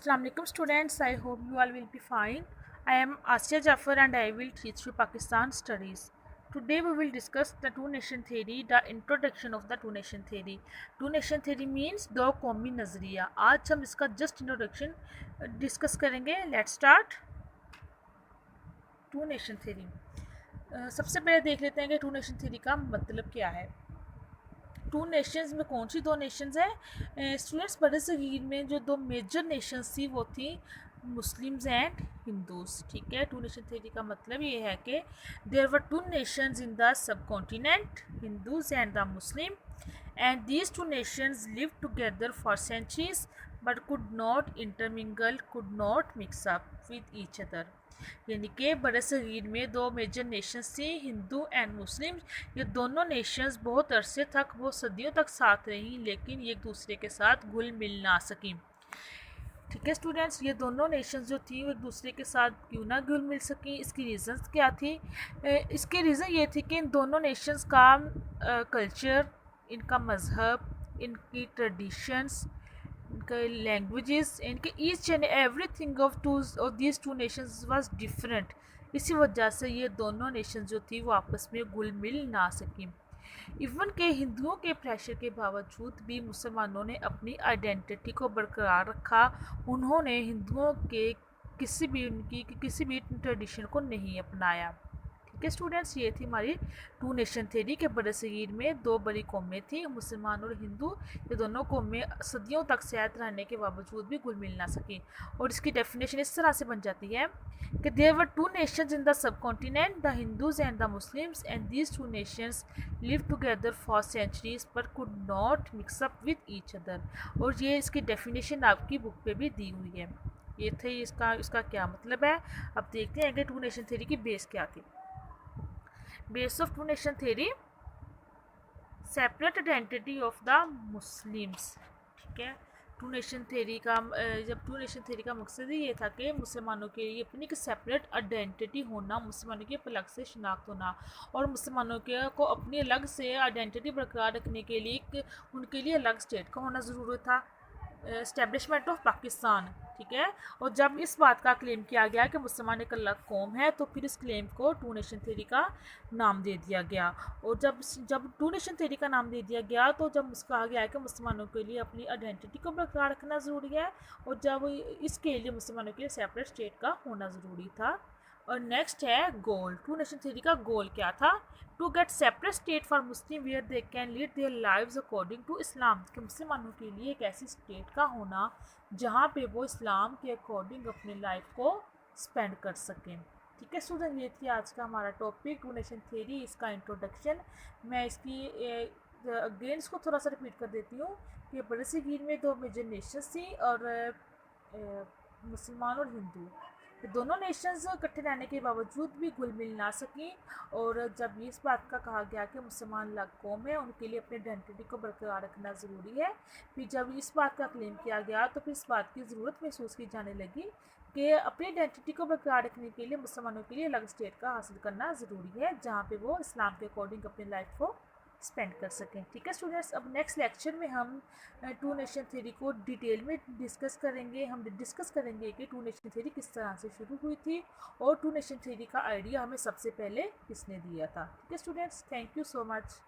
Assalamualaikum students, I hope you all will be fine. I am Asya Jafar and I will teach you Pakistan studies. Today we will discuss the two nation theory, the introduction of the two nation theory. Two nation theory means दो कौमी नज़रिया. आज हम इसका just introduction discuss करेंगे. Let's start. To nation theory. सबसे पहले देख लेते हैं कि टू नेशन थ्योरी का मतलब क्या है. टू नेशंस में कौन सी दो नेशंस हैं स्टूडेंट्स? बड़े सगीर में जो दो मेजर नेशंस थी वो थी मुस्लिम्स एंड हिंदूज. ठीक है, टू नेशन थ्योरी का मतलब ये है कि there were two nations in the subcontinent, Hindus and the Muslim, and these two nations live together for centuries but could not intermingle, could not mix up with each other. यानी कि बड़े सगीर में दो major Nations थी, Hindu and Muslim. ये दोनों Nations बहुत अरसे तक, बहुत सदियों तक साथ रही, लेकिन एक दूसरे के साथ घुल मिल ना सकी. ठीक है स्टूडेंट्स, ये दोनों नेशंस जो थी वो एक दूसरे के साथ क्यों ना घुल मिल सकी, इसकी रीज़न्स क्या थी? इसके रीज़न ये थी कि इन दोनों नेशंस का कल्चर, इनका मज़हब, इनकी ट्रेडिशंस, इनका लैंग्वेजेस, इनके each and everything of these two Nations was different. इसी वजह से ये दोनों नेशंस जो थी वो आपस में घुल मिल ना सकी. इवन के हिंदुओं के प्रेशर के बावजूद भी मुसलमानों ने अपनी आइडेंटिटी को बरकरार रखा. उन्होंने हिंदुओं के किसी भी ट्रेडिशन को नहीं अपनाया. ठीक है स्टूडेंट्स, ये थी हमारी टू नेशन थ्योरी के बड़े सगीर में दो बड़ी कौमें थी, मुसलमान और हिंदू. ये दोनों कौमें सदियों तक साथ रहने के बावजूद भी घुल मिल ना सकी. और इसकी डेफिनेशन इस तरह से बन जाती है कि there were two nations in the subcontinent, the Hindus and the Muslims, and these two nations live together for centuries but could not mix up with each other. और ये इसकी डेफिनेशन आपकी बुक पे भी दी हुई है. ये थे इसका क्या मतलब है. अब देखते हैं कि टू नेशन थ्योरी की बेस क्या थी. Base of two nation theory, separate identity of the Muslims. ठीक है, टू नेशन थ्योरी का जब टू नेशन थ्योरी का मकसद ही ये था कि मुसलमानों के लिए अपनी एक सेपरेट आइडेंटिटी होना, मुसलमानों की अलग से शनाख्त होना, और मुसलमानों के को अपनी अलग से आइडेंटिटी बरकरार रखने के लिए उनके लिए अलग स्टेट का होना ज़रूरी था, इस्टेब्लिशमेंट ऑफ पाकिस्तान. ठीक है, और जब इस बात का क्लेम किया गया कि मुसलमान एक अलग कौम है, तो फिर इस क्लेम को टू नेशन थ्योरी का नाम दे दिया गया. और जब टू नेशन थ्योरी का नाम दे दिया गया, तो जब कहा गया कि मुसलमानों के लिए अपनी आइडेंटिटी को बरकरार रखना ज़रूरी है, और जब इसके लिए मुसलमानों के लिए सेपरेट स्टेट का होना ज़रूरी था. और नेक्स्ट है गोल. टू नेशन थ्योरी का गोल क्या था? To get separate state for Muslim where they can lead their lives according to Islam. कि मुसलमानों के लिए एक ऐसी स्टेट का होना जहाँ पे वो इस्लाम के अकॉर्डिंग अपनी लाइफ को स्पेंड कर सकें. ठीक है स्टूडेंट, ये थी आज का हमारा टॉपिक टू नेशन थ्योरी, इसका इंट्रोडक्शन. मैं इसकी अगेन इसको थोड़ा सा रिपीट कर देती हूँ कि बड़े सगीर में दो मेजर नेशंस थी, और मुसलमान और हिंदू, ये दोनों नेशंस इकट्ठे रहने के बावजूद भी घुल मिल ना सकी. और जब इस बात का कहा गया कि मुसलमान अलग कौम है, उनके लिए अपनी आइडेंटिटी को बरकरार रखना ज़रूरी है, फिर जब इस बात का क्लेम किया गया, तो फिर इस बात की ज़रूरत महसूस की जाने लगी कि अपनी आइडेंटिटी को बरकरार रखने के लिए मुसलमानों के लिए अलग स्टेट का हासिल करना ज़रूरी है, जहाँ पे वो इस्लाम के अकॉर्डिंग अपनी लाइफ को स्पेंड कर सकें. ठीक है स्टूडेंट्स, अब नेक्स्ट लेक्चर में हम टू नेशन थ्योरी को डिटेल में डिस्कस करेंगे. हम डिस्कस करेंगे कि टू नेशन थ्योरी किस तरह से शुरू हुई थी, और टू नेशन थ्योरी का आइडिया हमें सबसे पहले किसने दिया था. ठीक है students, thank you so much.